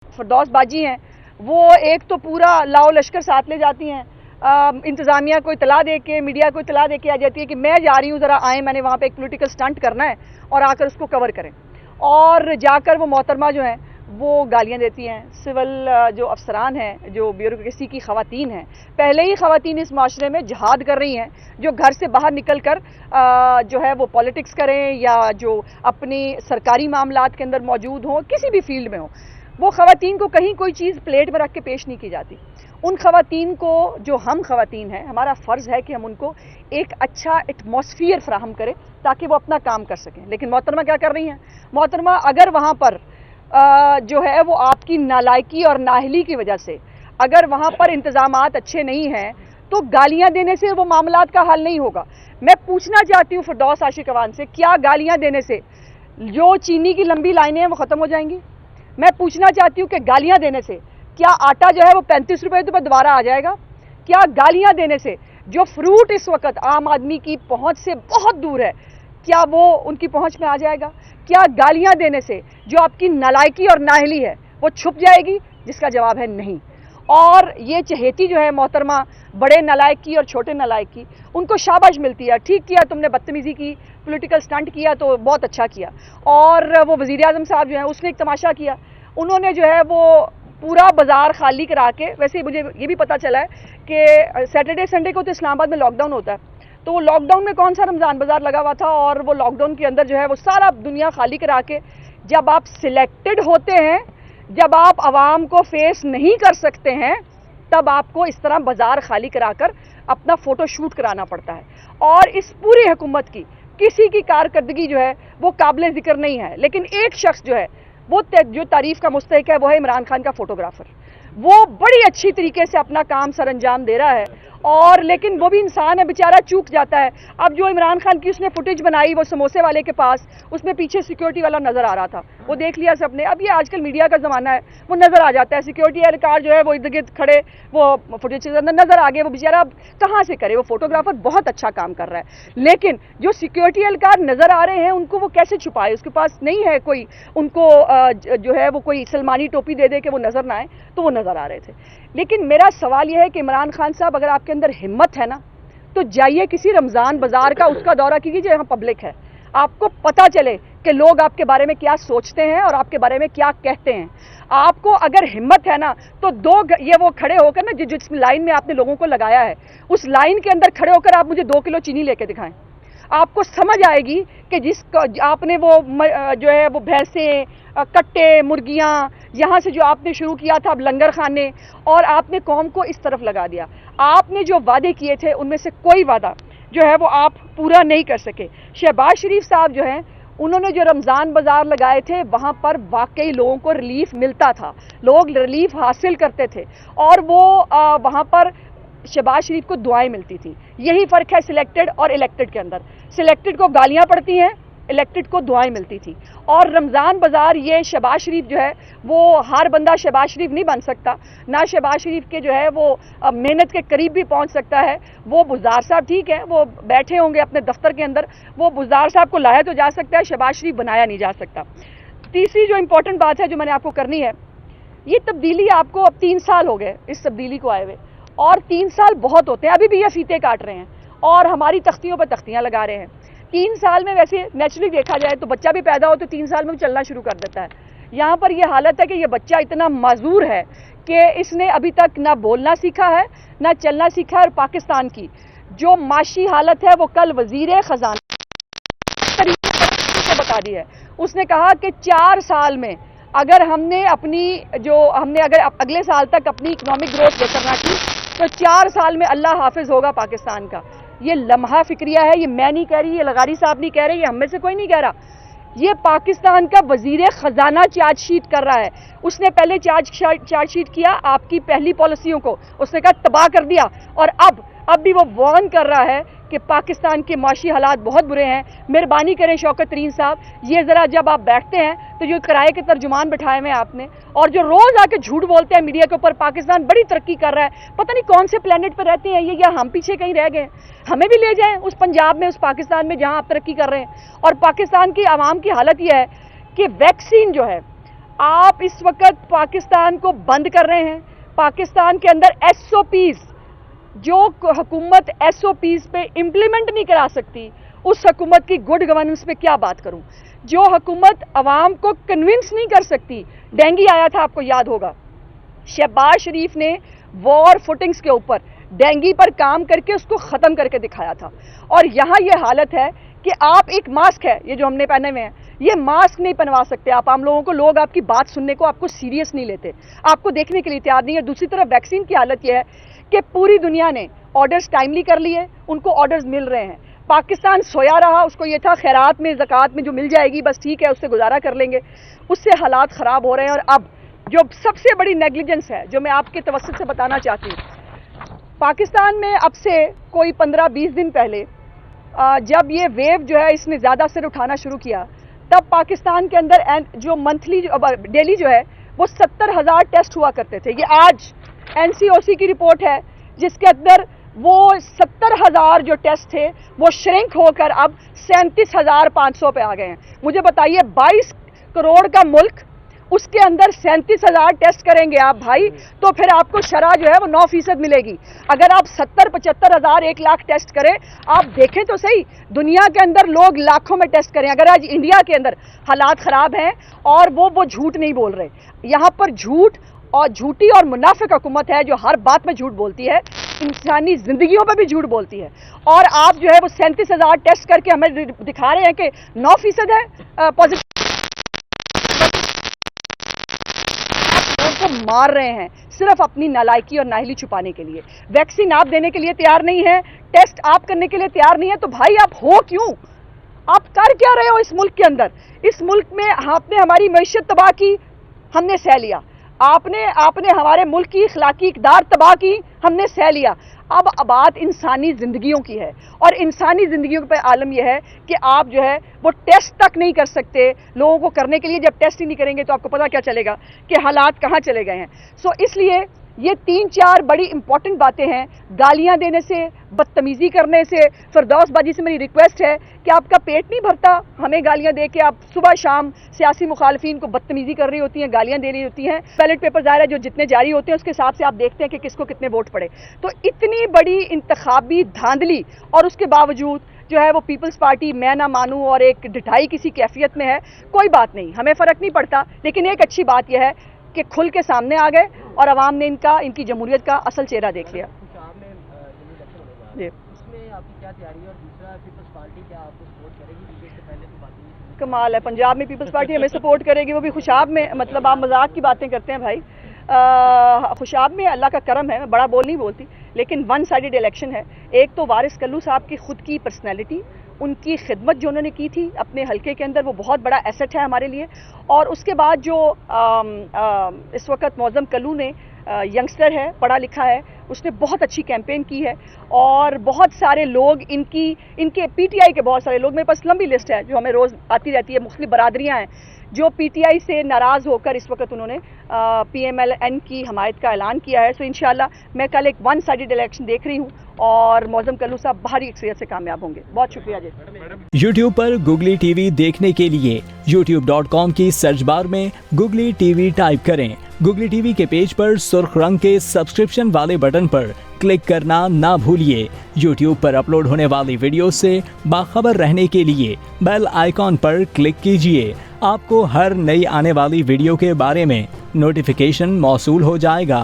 फरदौस बाजी हैं, वो एक तो पूरा लाओ लश्कर साथ ले जाती हैं, इंतज़ामिया को इतला दे के, मीडिया को इतला दे के आ जाती है कि मैं जा रही हूँ, ज़रा आएँ, मैंने वहाँ पे एक पॉलिटिकल स्टंट करना है, और आकर उसको कवर करें। और जाकर वो मोहतरमा जो हैं वो गालियाँ देती हैं। सिविल जो अफसरान हैं, जो ब्यूरोक्रेसी की ख़वातीन हैं, पहले ही ख़वातीन इस माशरे में जहाद कर रही हैं, जो घर से बाहर निकल कर जो है वो पॉलिटिक्स करें या जो अपनी सरकारी मामलात के अंदर मौजूद हों, किसी भी फील्ड में हो, वो ख़वातीन को कहीं कोई चीज़ प्लेट में रख के पेश नहीं की जाती। उन ख़वातीन को, जो हम ख़वातीन हैं, हमारा फ़र्ज़ है कि हम उनको एक अच्छा एटमॉस्फियर फ़राहम करें ताकि वो अपना काम कर सकें। लेकिन मोहतरमा क्या कर रही हैं? मोहतरमा अगर वहाँ पर जो है वो आपकी नालायकी और नाहली की वजह से अगर वहाँ पर इंतज़ामात अच्छे नहीं हैं तो गालियाँ देने से वो मामलात का हल नहीं होगा। मैं पूछना चाहती हूँ फरदौस आशिक अवान से, क्या गालियाँ देने से जो चीनी की लंबी लाइनें हैं वो ख़त्म हो जाएंगी? मैं पूछना चाहती हूँ कि गालियाँ देने से क्या आटा जो है वो 35 रुपये पर दोबारा आ जाएगा? क्या गालियाँ देने से जो फ्रूट इस वक्त आम आदमी की पहुँच से बहुत दूर है, क्या वो उनकी पहुँच में आ जाएगा? क्या गालियाँ देने से जो आपकी नालायकी और नाहली है वो छुप जाएगी? जिसका जवाब है नहीं। और ये चहेती जो है मोहतरमा बड़े नालायकी और छोटे नालायकी, उनको शाबाश मिलती है। ठीक किया तुमने, बदतमीज़ी की, पॉलिटिकल स्टंट किया तो बहुत अच्छा किया। और वो वज़ीर आज़म साहब जो हैं उसने एक तमाशा किया, उन्होंने जो है वो पूरा बाज़ार खाली करा के, वैसे मुझे ये भी पता चला है कि सैटरडे संडे को तो इस्लामाबाद में लॉकडाउन होता है, तो वो लॉकडाउन में कौन सा रमज़ान बाज़ार लगा हुआ था, और वो लॉकडाउन के अंदर जो है वो सारा दुनिया खाली करा के, जब आप सिलेक्टेड होते हैं, जब आप आवाम को फेस नहीं कर सकते हैं, तब आपको इस तरह बाज़ार खाली कराकर अपना फ़ोटो शूट कराना पड़ता है। और इस पूरी हुकूमत की किसी की कारकर्दगी जो है वो काबिल ज़िक्र नहीं है। लेकिन एक शख्स जो है वो जो तारीफ़ का मुस्तहिक है वो है इमरान खान का फ़ोटोग्राफ़र। वो बड़ी अच्छी तरीके से अपना काम सर अंजाम दे रहा है, और लेकिन वो भी इंसान है, बेचारा चूक जाता है। अब जो इमरान खान की उसने फुटेज बनाई वो समोसे वाले के पास, उसमें पीछे सिक्योरिटी वाला नज़र आ रहा था, वो देख लिया सबने। अब ये आजकल मीडिया का ज़माना है, वो नज़र आ जाता है, सिक्योरिटी एहलकार जो है वो इर्द गिर्द खड़े, वो फुटेज के अंदर नज़र आ गए। वो बेचारा कहाँ से करे? वो फोटोग्राफर बहुत अच्छा काम कर रहा है, लेकिन जो सिक्योरिटी एहलकार नज़र आ रहे हैं उनको वो कैसे छुपाए? उसके पास नहीं है कोई, उनको जो है वो कोई सलमानी टोपी दे दे के वो नज़र ना आए, तो वो नज़र आ रहे थे। लेकिन मेरा सवाल यह है कि इमरान खान साहब, अगर आपके अंदर हिम्मत है ना, तो जाइए किसी रमज़ान बाज़ार का उसका दौरा कीजिए जहाँ पब्लिक है, आपको पता चले कि लोग आपके बारे में क्या सोचते हैं और आपके बारे में क्या कहते हैं। आपको अगर हिम्मत है ना, तो ये वो खड़े होकर ना, जिस लाइन में आपने लोगों को लगाया है, उस लाइन के अंदर खड़े होकर आप मुझे 2 किलो चीनी लेके दिखाएं। आपको समझ आएगी कि आपने वो जो है वो भैंसें, कट्टे, मुर्गियां, यहाँ से जो आपने शुरू किया था अब लंगर खाने, और आपने कौम को इस तरफ लगा दिया। आपने जो वादे किए थे उनमें से कोई वादा जो है वो आप पूरा नहीं कर सके। शहबाज शरीफ साहब जो हैं, उन्होंने जो रमज़ान बाज़ार लगाए थे वहाँ पर वाकई लोगों को रिलीफ मिलता था, लोग रिलीफ हासिल करते थे, और वो वहाँ पर शहबाज शरीफ को दुआएं मिलती थी। यही फ़र्क है सिलेक्टेड और इलेक्टेड के अंदर। सिलेक्टेड को गालियाँ पड़ती हैं, इलेक्टेड को दुआएं मिलती थी। और रमज़ान बाज़ार, ये शहबाज शरीफ जो है वो हर बंदा शहबाज शरीफ नहीं बन सकता, ना शहबाज शरीफ के जो है वो मेहनत के करीब भी पहुंच सकता है। वो बुज़दार साहब ठीक है, वो बैठे होंगे अपने दफ्तर के अंदर, वो बुज़दार साहब को लाया तो जा सकता है, शहबाज शरीफ बनाया नहीं जा सकता। तीसरी जो इंपॉर्टेंट बात है जो मैंने आपको करनी है, ये तब्दीली आपको अब 3 साल हो गए इस तब्दीली को आए हुए, और 3 साल बहुत होते हैं। अभी भी ये फीते काट रहे हैं और हमारी तख्तियों पर तख्तियाँ लगा रहे हैं। 3 साल में वैसे नेचुरली देखा जाए तो बच्चा भी पैदा हो तो 3 साल में चलना शुरू कर देता है। यहाँ पर ये हालत है कि ये बच्चा इतना माजूर है कि इसने अभी तक ना बोलना सीखा है, ना चलना सीखा है। और पाकिस्तान की जो माशी हालत है वो कल वजीर खजाना बता दी है। उसने कहा कि 4 साल में अगर हमने अगर अगले साल तक अपनी इकोनॉमिक ग्रोथ लेकर ना की तो 4 साल में अल्लाह हाफिज होगा पाकिस्तान का। ये लम्हा फिक्रिया है, ये मैं नहीं कह रही, ये लगारी साहब नहीं कह रहे, ये हम में से कोई नहीं कह रहा, ये पाकिस्तान का वजीर खजाना चार्जशीट कर रहा है। उसने पहले चार्जशीट किया आपकी पहली पॉलिसियों को, उसने कहा तबाह कर दिया, और अब भी वो वार्न कर रहा है कि पाकिस्तान के माशी हालात बहुत बुरे हैं। मेहरबानी करें शौकत तरीन साहब, ये ज़रा जब आप बैठते हैं तो जो किराए के तर्जुमान बिठाए हुए हैं आपने, और जो रोज़ आके झूठ बोलते हैं मीडिया के ऊपर, पाकिस्तान बड़ी तरक्की कर रहा है, पता नहीं कौन से प्लेनेट पर रहते हैं ये, या हम पीछे कहीं रह गए। हमें भी ले जाएं उस पंजाब में, उस पाकिस्तान में जहां आप तरक्की कर रहे हैं। और पाकिस्तान की आवाम की हालत यह है कि वैक्सीन जो है آپ اس وقت پاکستان کو بند کر رہے ہیں. پاکستان کے اندر SOPs جو حکومت SOPs پہ امپلیمنٹ نہیں کرا سکتی, اس حکومت کی گڈ گورننس پہ کیا بات کروں. جو حکومت عوام کو کنونس نہیں کر سکتی, ڈینگی آیا تھا آپ کو یاد ہوگا, شہباز شریف نے وار فوٹنگز کے اوپر ڈینگی پر کام کر کے اس کو ختم کر کے دکھایا تھا. اور یہاں یہ حالت ہے کہ آپ ایک ماسک ہے یہ جو ہم نے پہنے ہوئے ہیں, یہ ماسک نہیں پہنوا سکتے آپ عام لوگوں کو. لوگ آپ کی بات سننے کو, آپ کو سیریس نہیں لیتے, آپ کو دیکھنے کے لیے تیار نہیں ہے. دوسری طرف ویکسین کی حالت یہ ہے کہ پوری دنیا نے آرڈرز ٹائملی کر لیے, ان کو آرڈرز مل رہے ہیں. پاکستان سویا رہا, اس کو یہ تھا خیرات میں زکوٰۃ میں جو مل جائے گی بس ٹھیک ہے, اس سے گزارا کر لیں گے. اس سے حالات خراب ہو رہے ہیں. اور اب جو سب سے بڑی نیگلیجنس ہے جو میں آپ کے توسط سے بتانا چاہتی ہوں, پاکستان میں اب سے کوئی 15-20 دن پہلے جب یہ ویو جو ہے اس نے زیادہ سر اٹھانا شروع کیا, تب پاکستان کے اندر جو منتھلی ڈیلی جو ہے وہ 70,000 ٹیسٹ ہوا کرتے تھے. یہ آج NCOC کی رپورٹ ہے جس کے اندر وہ 70,000 جو ٹیسٹ تھے وہ شرنک ہو کر اب 37,500 پہ آ گئے ہیں. مجھے بتائیے 22 کروڑ کا ملک, اس کے اندر 37,000 ٹیسٹ کریں گے آپ بھائی, تو پھر آپ کو شرح جو ہے وہ 9% ملے گی. اگر آپ 70-75,000 1 لاکھ ٹیسٹ کریں, آپ دیکھیں تو صحیح دنیا کے اندر لوگ لاکھوں میں ٹیسٹ کریں. اگر آج انڈیا کے اندر حالات خراب ہیں اور وہ جھوٹ نہیں بول رہے, یہاں پر جھوٹ اور جھوٹی اور منافق حکومت ہے جو ہر بات میں جھوٹ بولتی ہے, انسانی زندگیوں پہ بھی جھوٹ بولتی ہے. اور آپ جو ہے وہ 37,000 ٹیسٹ کر کے ہمیں دکھا رہے ہیں کہ 9% ہے پازیٹیو. کو مار رہے ہیں صرف اپنی نالائکی اور نااہلی چھپانے کے لیے. ویکسین آپ دینے کے لیے تیار نہیں ہے, ٹیسٹ آپ کرنے کے لیے تیار نہیں ہے, تو بھائی آپ ہو کیوں؟ آپ کر کیا رہے ہو اس ملک کے اندر؟ اس ملک میں آپ نے ہماری معیشت تباہ کی, ہم نے سہ لیا. آپ نے ہمارے ملک کی اخلاقی اقدار تباہ کی, ہم نے سہ لیا. اب بات انسانی زندگیوں کی ہے, اور انسانی زندگیوں پہ عالم یہ ہے کہ آپ جو ہے وہ ٹیسٹ تک نہیں کر سکتے لوگوں کو کرنے کے لیے. جب ٹیسٹ ہی نہیں کریں گے تو آپ کو پتہ کیا چلے گا کہ حالات کہاں چلے گئے ہیں. اس لیے یہ 3-4 بڑی امپورٹنٹ باتیں ہیں. گالیاں دینے سے, بدتمیزی کرنے سے, فردوس باجی سے میری ریکویسٹ ہے کہ آپ کا پیٹ نہیں بھرتا ہمیں گالیاں دے کے, آپ صبح شام سیاسی مخالفین کو بدتمیزی کر رہی ہوتی ہیں, گالیاں دے رہی ہوتی ہیں. بیلٹ پیپر ظاہر ہے جو جتنے جاری ہوتے ہیں اس کے حساب سے آپ دیکھتے ہیں کہ کس کو کتنے ووٹ پڑے. تو اتنی بڑی انتخابی دھاندلی, اور اس کے باوجود جو ہے وہ پیپلز پارٹی میں نہ مانوں اور ایک ڈٹھائی کسی کیفیت میں ہے. کوئی بات نہیں, ہمیں فرق نہیں پڑتا, لیکن ایک اچھی بات یہ ہے کہ کھل کے سامنے آ گئے اور عوام نے ان کی جمہوریت کا اصل چہرہ دیکھ لیا. جی کمال ہے, پنجاب میں پیپلز پارٹی ہمیں سپورٹ کرے گی, وہ بھی خوشاب میں. مطلب آپ مذاق کی باتیں کرتے ہیں بھائی, خوشاب میں اللہ کا کرم ہے, میں بڑا بول نہیں بولتی, لیکن ون سائیڈڈ الیکشن ہے. ایک تو وارث کلو صاحب کی خود کی پرسنالٹی, ان کی خدمت جو انہوں نے کی تھی اپنے حلقے کے اندر, وہ بہت بڑا ایسٹ ہے ہمارے لیے. اور اس کے بعد جو اس وقت معظم کلو نے, ینگسٹر ہے, پڑھا لکھا ہے, اس نے بہت اچھی کیمپین کی ہے. اور بہت سارے لوگ ان کے PTI کے بہت سارے لوگ, میرے پاس لمبی لسٹ ہے جو ہمیں روز آتی رہتی ہے, مختلف برادریاں ہیں جو PTI سے ناراض ہو کر اس وقت انہوں نے PMLN کی حمایت کا اعلان کیا ہے. سو انشاءاللہ میں کل ایک ون سائیڈڈ الیکشن دیکھ رہی ہوں اور معظم کلو صاحب بھاری اکثریت سے کامیاب ہوں گے. بہت شکریہ جی. YouTube پر گوگلی ٹی وی دیکھنے کے لیے youtube.com کی سرچ بار میں گوگلی ٹی وی ٹائپ کریں. گوگلی ٹی وی کے پیج پر سرخ رنگ کے سبسکرپشن والے بٹن پر کلک کرنا نہ بھولیے. YouTube پر اپلوڈ ہونے والی ویڈیو سے باخبر رہنے کے لیے بیل آئیکن پر کلک کیجیے. آپ کو ہر نئی آنے والی ویڈیو کے بارے میں نوٹیفیکیشن موصول ہو جائے گا.